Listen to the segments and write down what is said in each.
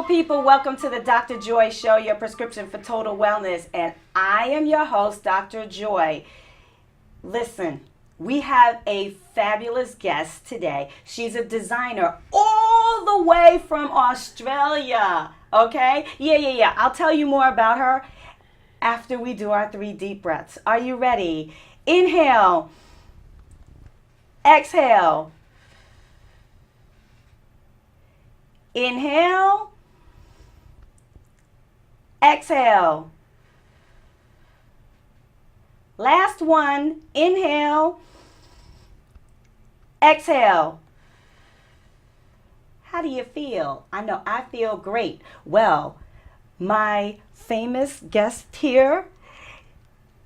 beautiful people. Welcome to the Dr. Joy Show, your prescription for total wellness. And I am your host, Dr. Joy. Listen, we have a fabulous guest today. She's a designer all the way from Australia. Okay? Yeah. I'll tell you more about her after we do our 3 deep breaths. Are you ready? Inhale. Exhale. Inhale. Exhale. Last one. Inhale. Exhale. How do you feel? I know I feel great. Well, my famous guest here,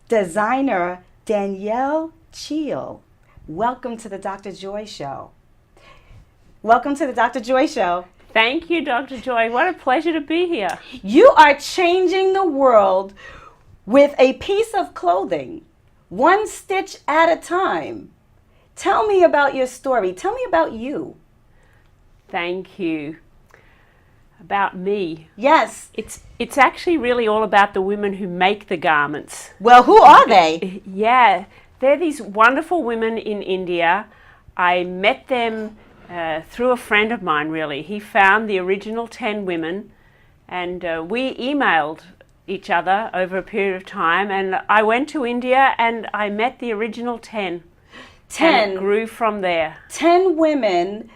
designer Danielle Chiel. Welcome to the Dr. Joy Show. Welcome to the Dr. Joy Show. Thank you, Dr. Joy. What a pleasure to be here. You are changing the world with a piece of clothing, one stitch at a time. Tell me about your story. Tell me about you. Thank you. About me. Yes. It's actually really all about the women who make the garments. Well, who are they? Yeah, they're these wonderful women in India. I met them through a friend of mine, really. He found the original 10 women, and we emailed each other over a period of time, and I went to India and I met the original 10. 10? And it grew from there. 10 women.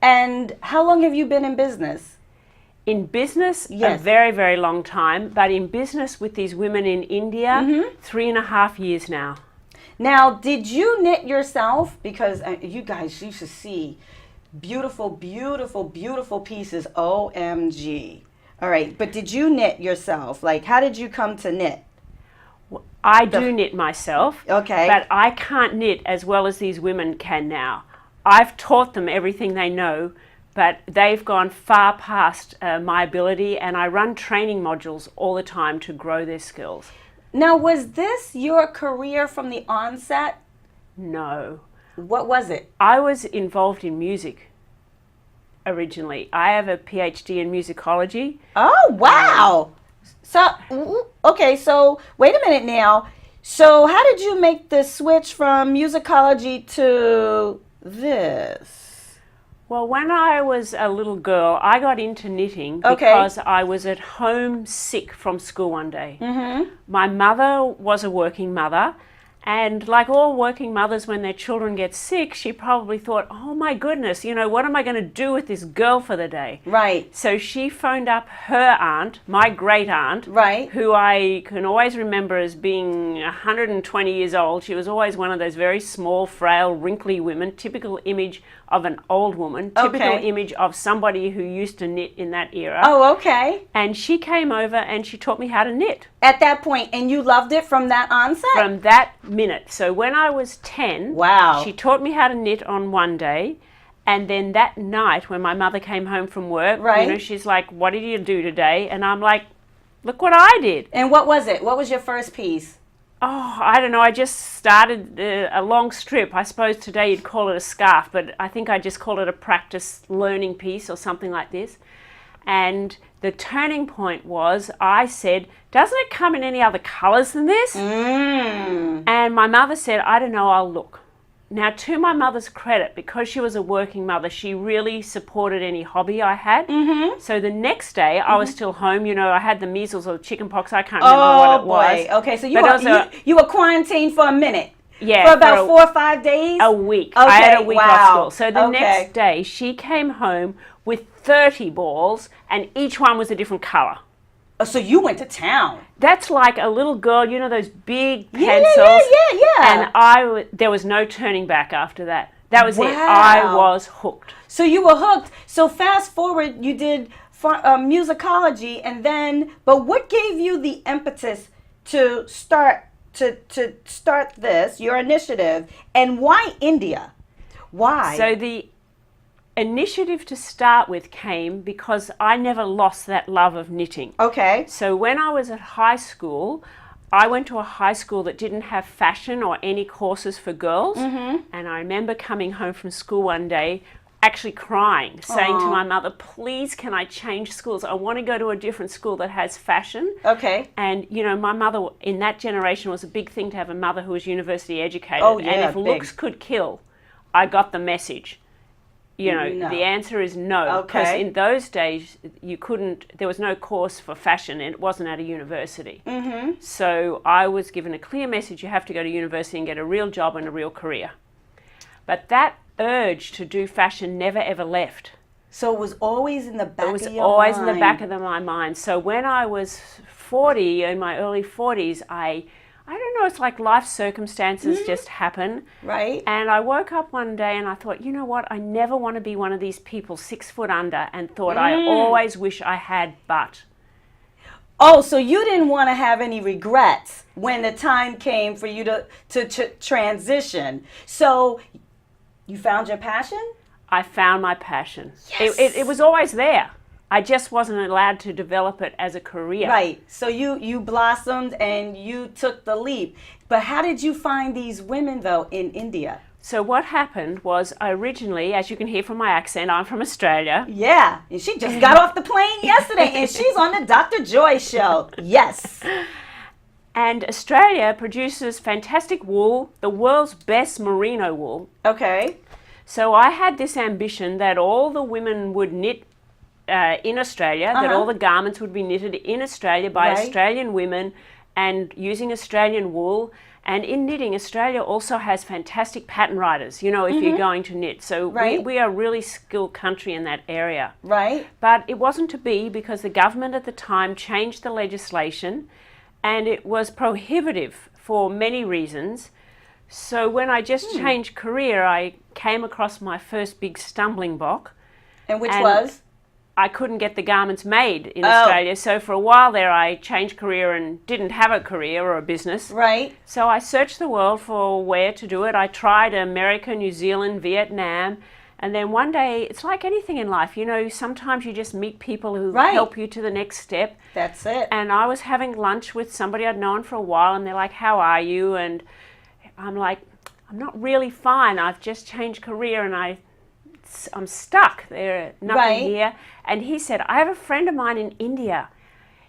And how long have you been in business? In business, yes. A very, very long time, but in business with these women in India, 3.5 years now. Now, did you knit yourself? Because you guys used to see beautiful, beautiful, beautiful pieces. OMG. All right. But did you knit yourself? Like, how did you come to knit? I do knit myself. Okay. But I can't knit as well as these women can now. I've taught them everything they know, but they've gone far past my ability, and I run training modules all the time to grow their skills. Now, was this your career from the onset? No. What was it? I was involved in music originally. I have a PhD in musicology. Oh, wow. So wait a minute now. So how did you make the switch from musicology to this? Well, when I was a little girl, I got into knitting because I was at home sick from school one day. My mother was a working mother, and like all working mothers, when their children get sick, she probably thought, oh my goodness, what am I going to do with this girl for the day? Right. So she phoned up her aunt, my great aunt, right, who I can always remember as being 120 years old. She was always one of those very small, frail, wrinkly women, typical image of an old woman, typical image of somebody who used to knit in that era. Oh, okay. And she came over and she taught me how to knit. At that point, and you loved it from that onset? From that minute. So when I was 10, wow, she taught me how to knit on one day. And then that night when my mother came home from work, right, she's like, what did you do today? And I'm like, look what I did. And what was it? What was your first piece? Oh, I don't know. I just started a long strip. I suppose today you'd call it a scarf, but I think I just call it a practice learning piece or something like this. And the turning point was I said, doesn't it come in any other colors than this? And my mother said, I don't know, I'll look. Now, to my mother's credit, because she was a working mother, she really supported any hobby I had. So the next day, I was still home. I had the measles or chicken pox. I can't remember what it was. Oh, boy. Okay, so you were quarantined for a minute. Yeah. For about 4 or 5 days? A week. Okay, I had a week off school. So the okay, next day, she came home with 30 balls, and each one was a different color. Oh, so you went to town. That's like a little girl, those big pencils. Yeah. And there was no turning back after that. That was it. I was hooked. So you were hooked. So fast forward, you did musicology, and then, but what gave you the impetus to start this, your initiative, and why India? Why? So the initiative to start with came because I never lost that love of knitting. Okay. So when I was at high school, I went to a high school that didn't have fashion or any courses for girls. And I remember coming home from school one day actually crying, saying to Aw. my mother, please, can I change schools? I want to go to a different school that has fashion. Okay. And, you know, my mother in that generation was a big thing to have a mother who was university educated. Oh, yeah, and if big. looks could kill, I got the message. You know, No. the answer is no. Because Okay. in those days, there was no course for fashion and it wasn't at a university. Mm-hmm. So I was given a clear message, you have to go to university and get a real job and a real career. But that urge to do fashion never ever left. So it was always in the back of your mind. It was always in the back of my mind. So when I was 40, in my early 40s, I don't know, it's like life circumstances just happen. Right. And I woke up one day and I thought, you know what, I never want to be one of these people 6 foot under, and thought, I always wish I had but. Oh, so you didn't want to have any regrets when the time came for you to transition. So you found your passion? I found my passion. Yes. It was always there. I just wasn't allowed to develop it as a career. Right. So you blossomed and you took the leap. But how did you find these women, though, in India? So what happened was, originally, as you can hear from my accent, I'm from Australia. Yeah. And she just got off the plane yesterday and she's on the Dr. Joy show. Yes. And Australia produces fantastic wool, the world's best merino wool. Okay. So I had this ambition that all the women would knit in Australia, that all the garments would be knitted in Australia by Right. Australian women and using Australian wool. And in knitting, Australia also has fantastic pattern writers, you know, if you're going to knit. So Right. we are a really skilled country in that area. Right. But it wasn't to be, because the government at the time changed the legislation and it was prohibitive for many reasons. So when I just changed career, I came across my first big stumbling block. And which And was? I couldn't get the garments made in Australia. So for a while there, I changed career and didn't have a career or a business. Right. So I searched the world for where to do it. I tried America, New Zealand, Vietnam. And then one day, it's like anything in life, you know, sometimes you just meet people who Right. help you to the next step. That's it. And I was having lunch with somebody I'd known for a while, and they're like, how are you? And I'm like, I'm not really fine. I've just changed career and I'm stuck. There's nothing Right. here. And he said, I have a friend of mine in India.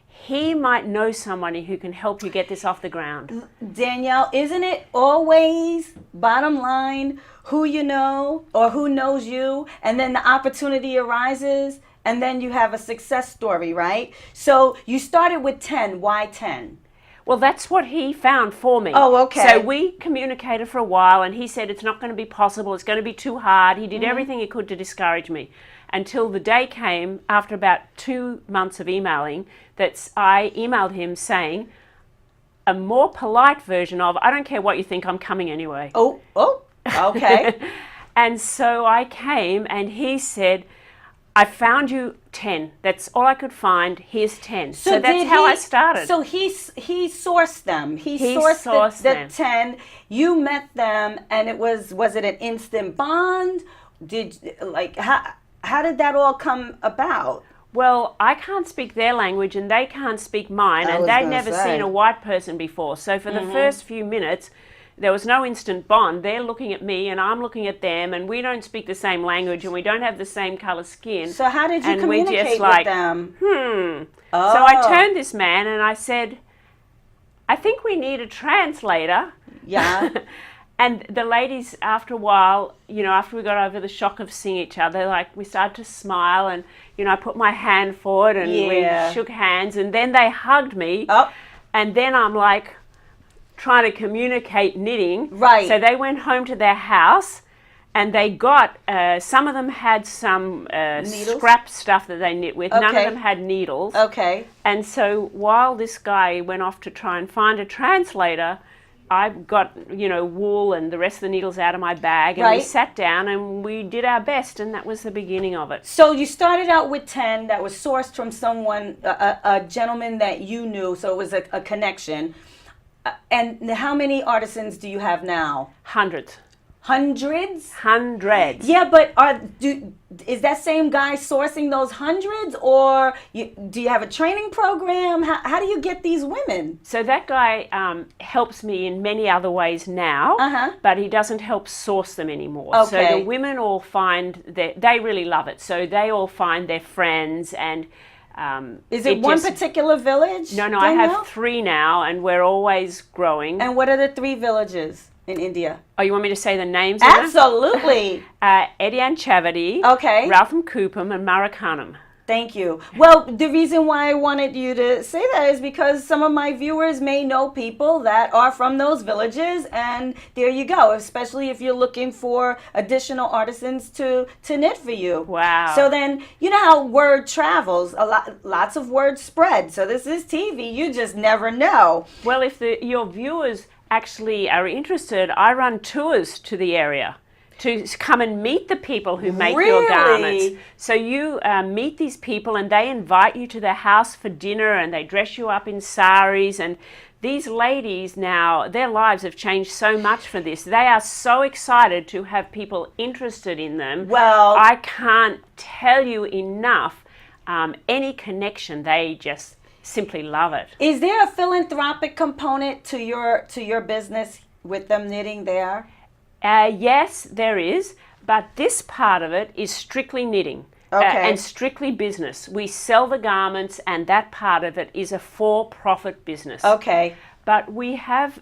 He might know somebody who can help you get this off the ground. Danielle, isn't it always, bottom line, who you know or who knows you, and then the opportunity arises, and then you have a success story, right? So you started with 10. Why 10? Well, that's what he found for me. Oh, okay. So we communicated for a while, and he said, it's not going to be possible. It's going to be too hard. He did everything he could to discourage me, until the day came, after about 2 months of emailing, that I emailed him saying a more polite version of, I don't care what you think, I'm coming anyway. Oh, okay. And so I came, and he said, I found you 10. That's all I could find. Here's 10. So that's did how he- I started. So he sourced them. He He sourced, sourced the them. 10. You met them, and was it an instant bond? How did that all come about? Well, I can't speak their language and they can't speak mine, I and was they'd gonna never say. seen a white person before. So for the first few minutes, there was no instant bond. They're looking at me and I'm looking at them, and we don't speak the same language and we don't have the same color skin. So how did you And we communicate just with them? So Oh. I turned this man and I said, I think we need a translator. Yeah. And the ladies, after a while, you know, after we got over the shock of seeing each other, like, we started to smile, and, you know, I put my hand forward and Yeah. we shook hands, and then they hugged me. Oh. And then I'm like trying to communicate knitting. Right. So they went home to their house, and they got, some of them had some Needles? scrap stuff that they knit with. None of Okay. them had needles. Okay. And so while this guy went off to try and find a translator, I got, you know, wool and the rest of the needles out of my bag, and we Right. sat down and we did our best, and that was the beginning of it. So you started out with 10 that was sourced from someone, a gentleman that you knew, so it was a connection. And how many artisans do you have now? Hundreds. Hundreds? Hundreds. Yeah, but is that same guy sourcing those hundreds, or do you have a training program? How do you get these women? So that guy helps me in many other ways now, but he doesn't help source them anymore. Okay. So the women all find that they really love it. So they all find their friends and. Is it one particular village? No, Danielle? I have 3 now, and we're always growing. And what are the 3 villages in India? Oh, you want me to say the names? Absolutely. Edian Chavati, Okay. Ralpham Coopam, and Marakanam. Thank you. Well, the reason why I wanted you to say that is because some of my viewers may know people that are from those villages, and there you go, especially if you're looking for additional artisans to knit for you. Wow. So then, you know how word travels, lots of words spread. So this is TV, you just never know. Well, if your viewers actually are interested, I run tours to the area to come and meet the people who make your garments. So you meet these people and they invite you to their house for dinner and they dress you up in saris. And these ladies now, their lives have changed so much for this. They are so excited to have people interested in them. Well, I can't tell you enough any connection. They just simply love it. Is there a philanthropic component to your business with them knitting there? Yes, there is, but this part of it is strictly knitting and strictly business. We sell the garments, and that part of it is a for-profit business. Okay. But we have,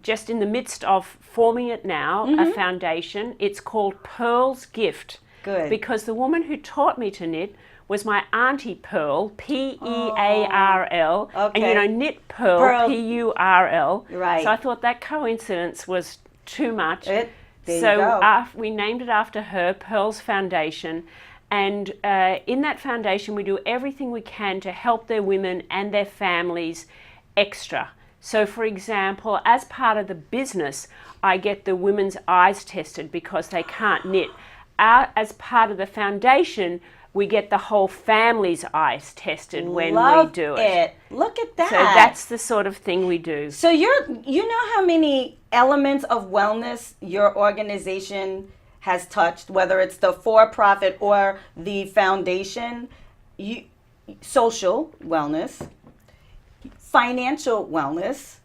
just in the midst of forming it now, a foundation. It's called Pearl's Gift. Good. Because the woman who taught me to knit was my Auntie Pearl, Pearl, Okay. and you know, knit Pearl, Purl. Right. So I thought that coincidence was too much. There you So go. we named it after her, Pearl's Foundation. And in that foundation, we do everything we can to help their women and their families extra. So, for example, as part of the business, I get the women's eyes tested because they can't knit. As part of the foundation, we get the whole family's eyes tested when we do it. Look at that. So that's the sort of thing we do. So you know how many elements of wellness your organization has touched, whether it's the for-profit or the foundation? Social wellness, financial wellness,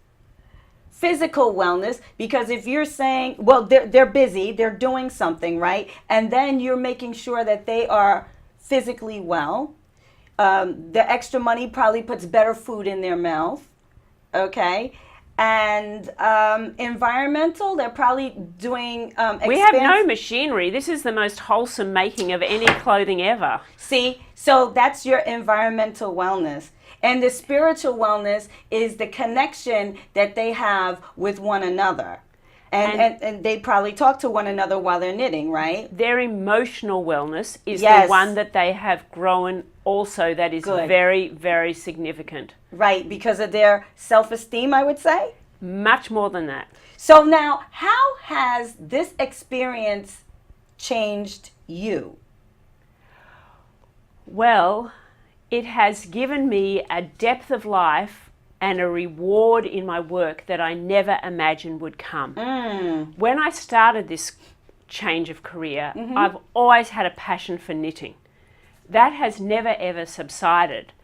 physical wellness, because if you're saying, well, they're busy, they're doing something, right? And then you're making sure that they are physically well. The extra money probably puts better food in their mouth, okay? And environmental, they're probably doing we have no machinery. This is the most wholesome making of any clothing ever. See, so that's your environmental wellness. And the spiritual wellness is the connection that they have with one another. And they probably talk to one another while they're knitting, right? Their emotional wellness is Yes. the one that they have grown also, that is Good. very, very significant. Right, because of their self-esteem, I would say. Much more than that. So now, how has this experience changed you? Well, it has given me a depth of life and a reward in my work that I never imagined would come. When I started this change of career, I've always had a passion for knitting. That has never ever subsided.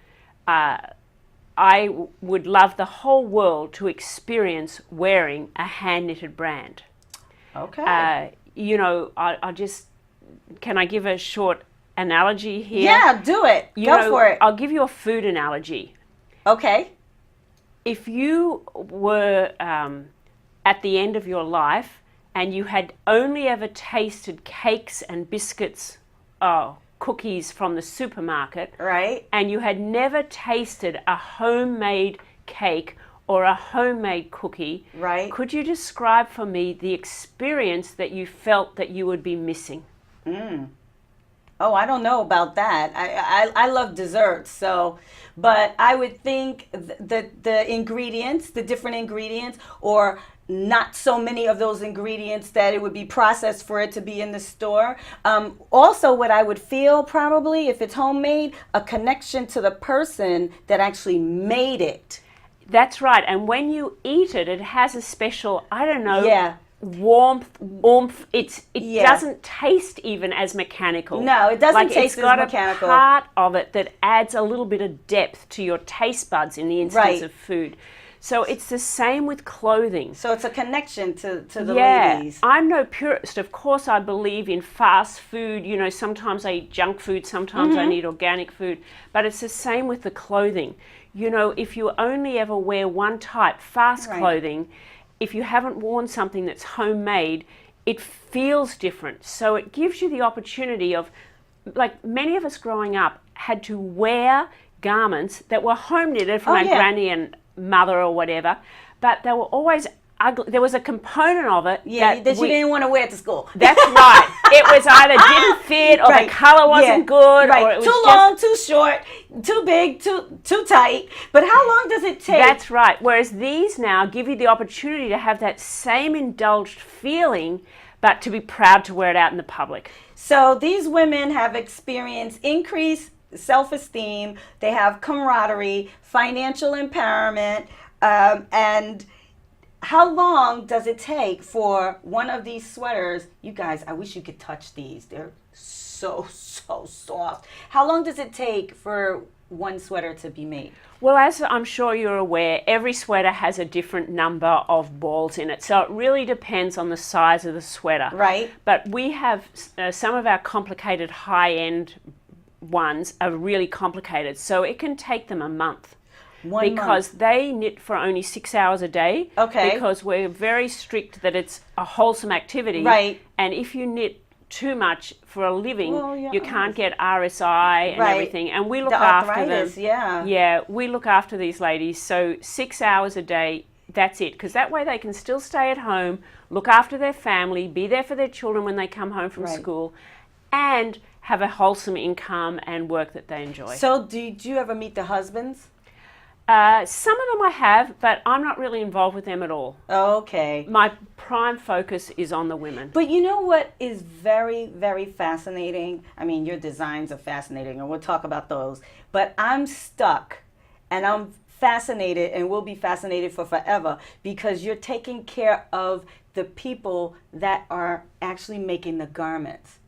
I would love the whole world to experience wearing a hand-knitted brand. Okay. You know, I just, can I give a short analogy here? Yeah, do it. Go for it. I'll give you a food analogy. Okay. If you were at the end of your life and you had only ever tasted cakes and biscuits, cookies from the supermarket, Right. and you had never tasted a homemade cake or a homemade cookie, Right. could you describe for me the experience that you felt that you would be missing? Oh, I don't know about that. I love desserts, but I would think the ingredients, the different ingredients, or not so many of those ingredients that it would be processed for it to be in the store. Also, what I would feel probably, if it's homemade, a connection to the person that actually made it. That's right. And when you eat it, it has a special, I don't know, Yeah. warmth, oomph. It Yeah. doesn't taste even as mechanical. No, it doesn't like taste it's got as mechanical. a part of it that adds a little bit of depth to your taste buds in the instance Right. of food. So it's the same with clothing. So it's a connection to the Yeah, ladies. I'm no purist. Of course, I believe in fast food. You know, sometimes I eat junk food, sometimes I need organic food. But it's the same with the clothing. You know, if you only ever wear one type, fast Right. clothing, if you haven't worn something that's homemade, it feels different. So it gives you the opportunity of, like many of us growing up had to wear garments that were home knitted from Oh, our yeah. granny and mother or whatever, but they were always ugly. There was a component of it Yeah, that you didn't want to wear to school. That's right. It was either didn't fit or Right. the color wasn't Yeah. good Right. or it was too just long, too short, too big, too tight. But how long does it take? That's right. Whereas these now give you the opportunity to have that same indulged feeling, but to be proud to wear it out in the public. So these women have experienced increased self-esteem, they have camaraderie, financial empowerment, and how long does it take for one of these sweaters? You guys, I wish you could touch these. They're so soft. How long does it take for one sweater to be made? Well, as I'm sure you're aware, every sweater has a different number of balls in it. So it really depends on the size of the sweater. Right. But we have some of our complicated high-end ones are really complicated. So it can take them a month. Because they knit for only 6 hours a day. Okay. Because we're very strict that it's a wholesome activity. Right. And if you knit too much for a living, Well, yeah. you can't get RSI and Right. everything. And we look The after arthritis, them. yeah. Yeah, we look after these ladies. So 6 hours a day, that's it. Because that way they can still stay at home, look after their family, be there for their children when they come home from Right. school, and have a wholesome income and work that they enjoy. So do you ever meet the husbands? Some of them I have, but I'm not really involved with them at all. Okay. My prime focus is on the women. But you know what is very, very fascinating? I mean, your designs are fascinating, and we'll talk about those. But I'm stuck, and I'm fascinated, and will be fascinated for forever, because you're taking care of the people that are actually making the garments.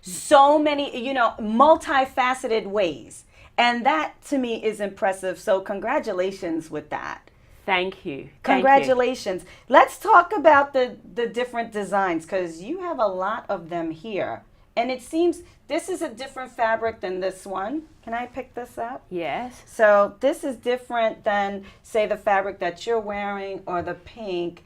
So many, multifaceted ways. And that, to me, is impressive. So congratulations with that. Thank you. Congratulations. Let's talk about the different designs, because you have a lot of them here. And it seems this is a different fabric than this one. Can I pick this up? Yes. So this is different than, say, the fabric that you're wearing or the pink.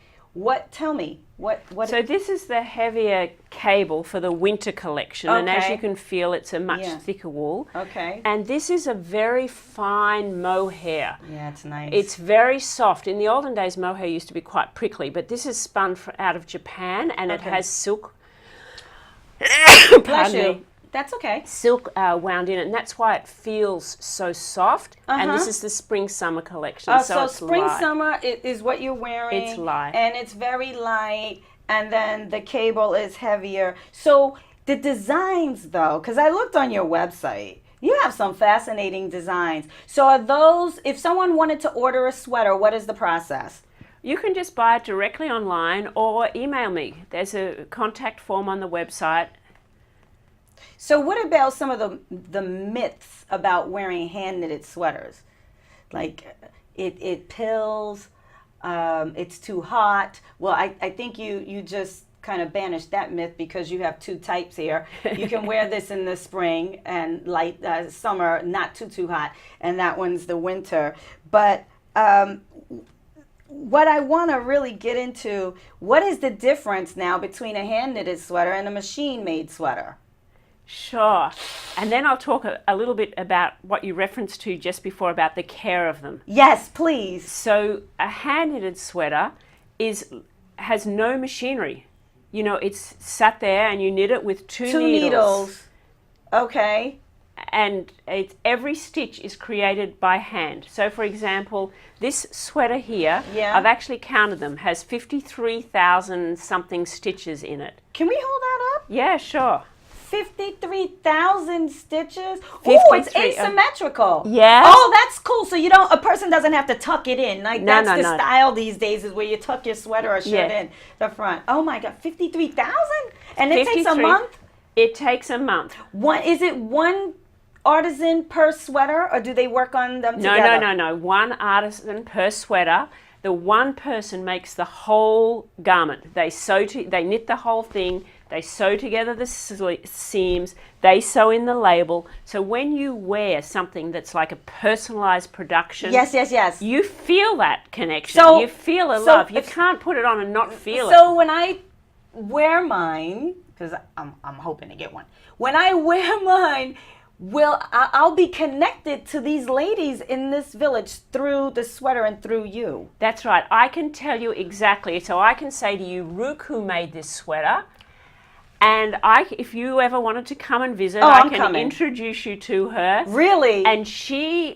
Tell me, what? So this is the heavier cable for the winter collection. And as Okay. you can feel, it's a much Yeah. thicker wool. Okay. And this is a very fine mohair. Yeah, it's nice. It's very soft. In the olden days, mohair used to be quite prickly, but this is spun out of Japan, and it Okay. has silk. Bless Pardon you. me. That's okay. Silk wound in it, and that's why it feels so soft. And this is the spring-summer collection, so it's spring light. summer is what you're wearing. It's light. And it's very light, and then the cable is heavier. So the designs, though, because I looked on your website, you have some fascinating designs. So are those, if someone wanted to order a sweater, what is the process? You can just buy it directly online or email me. There's a contact form on the website. So what about some of the myths about wearing hand-knitted sweaters? Like it pills, it's too hot. Well, I think you just kind of banished that myth, because you have two types here. You can wear this in the spring and light summer, not too hot, and that one's the winter. But what I want to really get into, what is the difference now between a hand-knitted sweater and a machine-made sweater? Sure. And then I'll talk a little bit about what you referenced to just before about the care of them. Yes, please. So a hand-knitted sweater has no machinery. You know, it's sat there and you knit it with two needles. Okay. And every stitch is created by hand. So, for example, this sweater here, Yeah. I've actually counted them, has 53,000 something stitches in it. Can we hold that up? Yeah, sure. 53,000 stitches. Oh, it's 53, asymmetrical. Yes. Oh, that's cool. So a person doesn't have to tuck it in. Like No, that's no, the no. style these days is where you tuck your sweater or shirt Yeah. in the front. Oh my God, 53,000? And it takes a 53. month? It takes a month. Is it one artisan per sweater, or do they work on them together? No. One artisan per sweater. The one person makes the whole garment. They knit the whole thing. They sew together the seams. They sew in the label. So when you wear something that's like a personalized production, Yes. you feel that connection. So- you feel the so love. You if- can't put it on and not feel it. So when I wear mine, because I'm hoping to get one. When I wear mine, I'll be connected to these ladies in this village through the sweater and through you. That's right. I can tell you exactly. So I can say to you, Rook, who made this sweater, and if you ever wanted to come and visit, I I'm can coming. introduce you to her. Really? And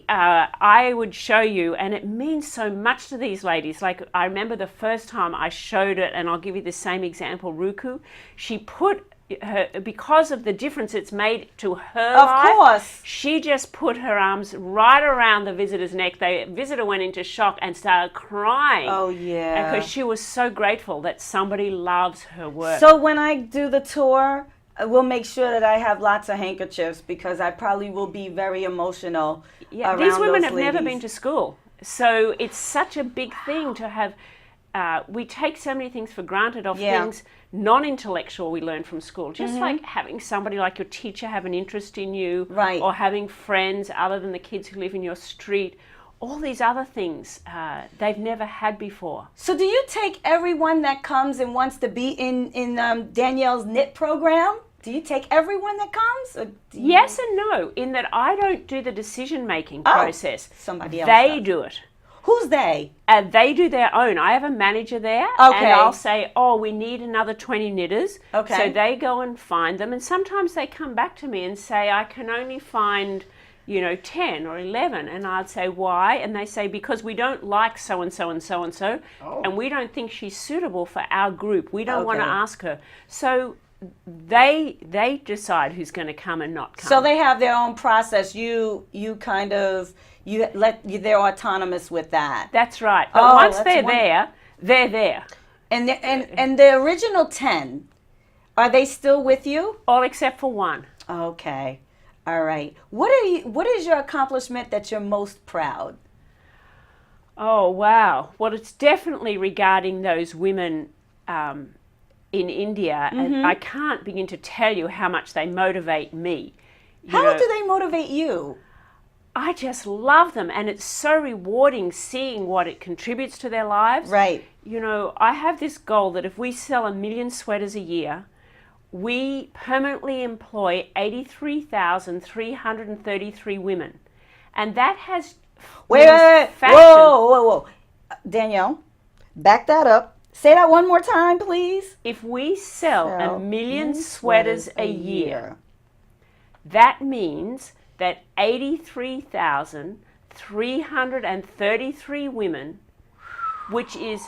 I would show you, and it means so much to these ladies. Like, I remember the first time I showed it, and I'll give you the same example, Ruku. She put her, because of the difference it's made to her life, Of course. she just put her arms right around the visitor's neck. The visitor went into shock and started crying. Oh, yeah. Because she was so grateful that somebody loves her work. So when I do the tour, we'll make sure that I have lots of handkerchiefs because I probably will be very emotional. Yeah, around these women those have never ladies. been to school. So it's such a big thing to have. We take so many things for granted of Yeah. things non-intellectual we learn from school. Just like having somebody like your teacher have an interest in you. Right. Or having friends other than the kids who live in your street. All these other things they've never had before. So do you take everyone that comes and wants to be in Danielle's knit program? Do you take everyone that comes? Or do you- Yes and no, in that I don't do the decision-making Oh, process. somebody else They does. do it. Who's they? They do their own. I have a manager there, Okay. and I'll say, "Oh, we need another 20 knitters." Okay. So they go and find them, and sometimes they come back to me and say, "I can only find, 10 or 11," and I'd say, "Why?" And they say, "Because we don't like so and so and so and so, and we don't think she's suitable for our group. We don't want to Okay. ask her." So they decide who's going to come and not come. So they have their own process. You kind of they're autonomous with that. That's right. But Oh, once that's they're wonderful. there, they're there. And the original 10, are they still with you? All except for one. Okay. All right. What is your accomplishment that you're most proud? Oh, wow. Well, it's definitely regarding those women in India. And I can't begin to tell you how much they motivate me. How do they motivate you? I just love them, and it's so rewarding seeing what it contributes to their lives. Right. I have this goal that if we sell 1 million sweaters a year, we permanently employ 83,333 women. And that has Wait. fashion. Whoa. Danielle, back that up. Say that one more time, please. If we sell 1 million sweaters a year, that means that 83,333 women, which is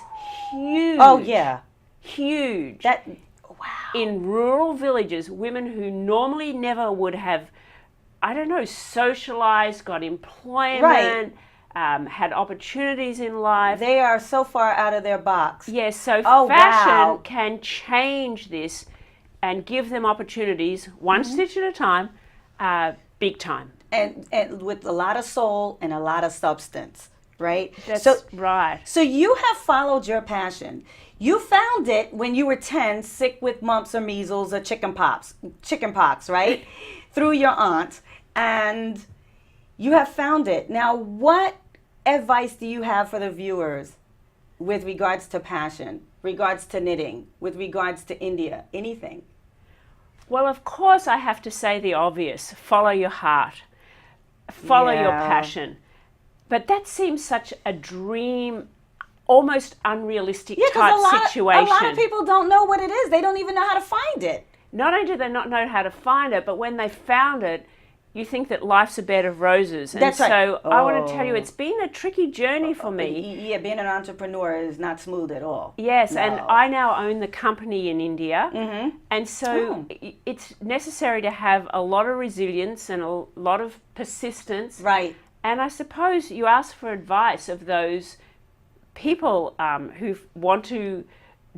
huge. Oh, yeah. Huge. Wow. In rural villages, women who normally never would have, socialized, got employment, had opportunities in life. They are so far out of their box. Yes, so Oh, fashion wow. can change this and give them opportunities, one stitch at a time, big time. And with a lot of soul and a lot of substance, right? That's right. So you have followed your passion. You found it when you were 10, sick with mumps or measles or chicken pox, right? Through your aunt, and you have found it. Now, what advice do you have for the viewers with regards to passion, regards to knitting, with regards to India, anything? Well, of course, I have to say the obvious. Follow your heart. Follow your Yeah. passion. But that seems such a dream, almost unrealistic type situation. A lot of people don't know what it is. They don't even know how to find it. Not only do they not know how to find it, but when they found it, you think that life's a bed of roses. And That's right. so I want to tell you, it's been a tricky journey for me. Yeah, being an entrepreneur is not smooth at all. Yes, No. and I now own the company in India. And so it's necessary to have a lot of resilience and a lot of persistence. Right. And I suppose you ask for advice of those people who want to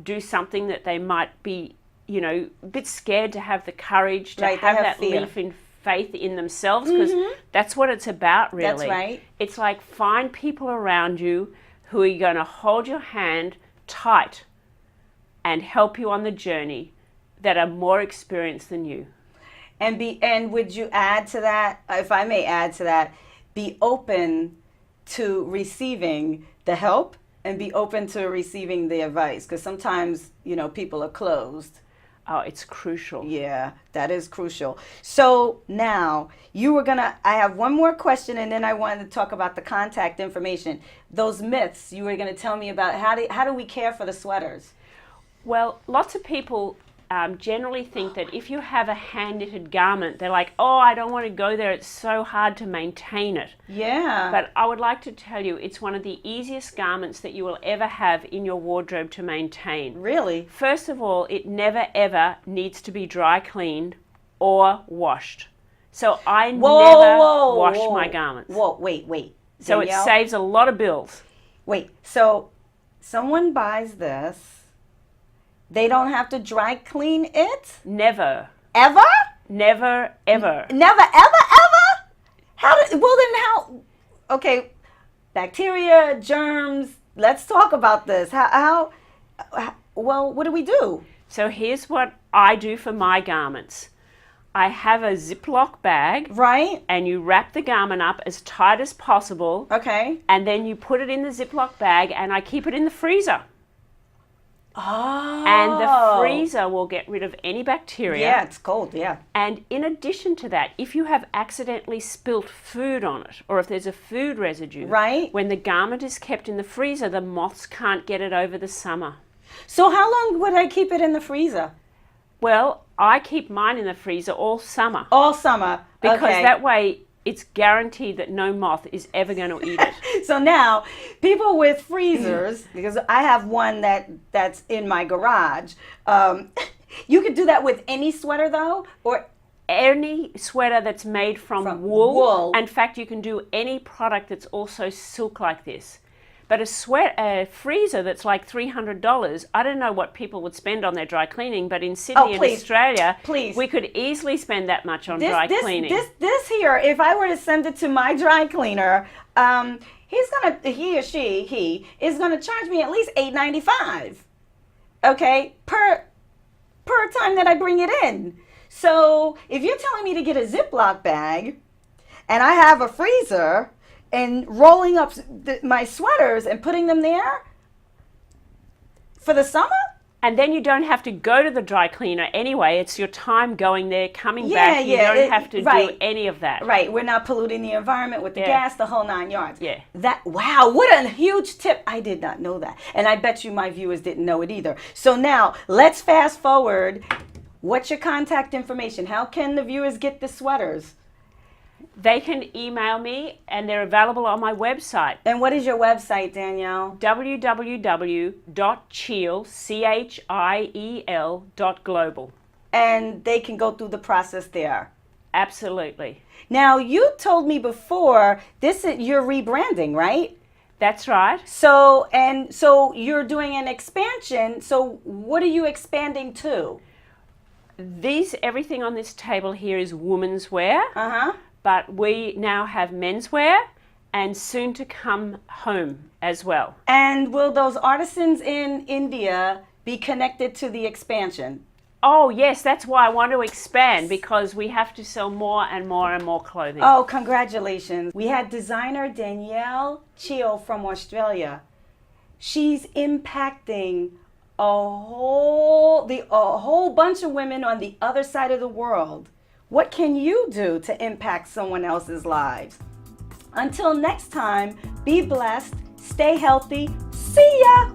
do something that they might be, a bit scared to have the courage to Right, they have have that fear. leap in faith in themselves, because that's what it's about, really. That's right. It's like, find people around you who are going to hold your hand tight and help you on the journey, that are more experienced than you. And would you add to that, if I may add to that, be open to receiving the help and be open to receiving the advice, because sometimes people are closed. Oh, it's crucial. Yeah, that is crucial. So now I have one more question, and then I wanted to talk about the contact information. Those myths you were going to tell me about. How do we care for the sweaters? Well, lots of people generally think that if you have a hand-knitted garment, they're like, oh, I don't want to go there. It's so hard to maintain it. Yeah. But I would like to tell you, it's one of the easiest garments that you will ever have in your wardrobe to maintain. Really? First of all, it never ever needs to be dry cleaned or washed. So I never wash my garments. Whoa, wait. So Danielle? it saves a lot of bills. Wait, so someone buys this, they don't have to dry clean it? Never. Ever? Never, ever. Never, ever? Okay, bacteria, germs, let's talk about this. Well, what do we do? So here's what I do for my garments. I have a Ziploc bag. Right? And you wrap the garment up as tight as possible. Okay. And then you put it in the Ziploc bag, and I keep it in the freezer. Oh. And the freezer will get rid of any bacteria. Yeah, it's cold, yeah. And in addition to that, if you have accidentally spilt food on it, or if there's a food residue, right, when the garment is kept in the freezer, the moths can't get it over the summer. So how long would I keep it in the freezer? Well, I keep mine in the freezer all summer. All summer. Because okay. that way it's guaranteed that no moth is ever going to eat it. So now, people with freezers, because I have one that's in my garage, you could do that with any sweater though, or any sweater that's made from wool. In fact, you can do any product that's also silk like this. But a freezer that's like $300, I don't know what people would spend on their dry cleaning, but in Sydney and Australia, we could easily spend that much on dry cleaning. This here, if I were to send it to my dry cleaner, he or she is gonna charge me at least $8.95, okay, per time that I bring it in. So if you're telling me to get a Ziploc bag, and I have a freezer, and rolling up my sweaters and putting them there for the summer? And then you don't have to go to the dry cleaner anyway. It's your time going there, coming back. You don't have to do any of that. Right. We're not polluting the environment with the gas, the whole 9 yards. Yeah. Wow, what a huge tip. I did not know that. And I bet you my viewers didn't know it either. So now, let's fast forward. What's your contact information? How can the viewers get the sweaters? They can email me, and they're available on my website. And what is your website, Danielle? www.chiel.global. And they can go through the process there. Absolutely. Now, you told me before, you're rebranding, right? That's right. So you're doing an expansion. So what are you expanding to? Everything on this table here is women's wear. Uh-huh. But we now have menswear and soon to come home as well. And will those artisans in India be connected to the expansion? Oh, yes, that's why I want to expand, because we have to sell more and more and more clothing. Oh, congratulations. We had designer Danielle Chiel from Australia. She's impacting a whole bunch of women on the other side of the world. What can you do to impact someone else's lives? Until next time, be blessed, stay healthy. See ya!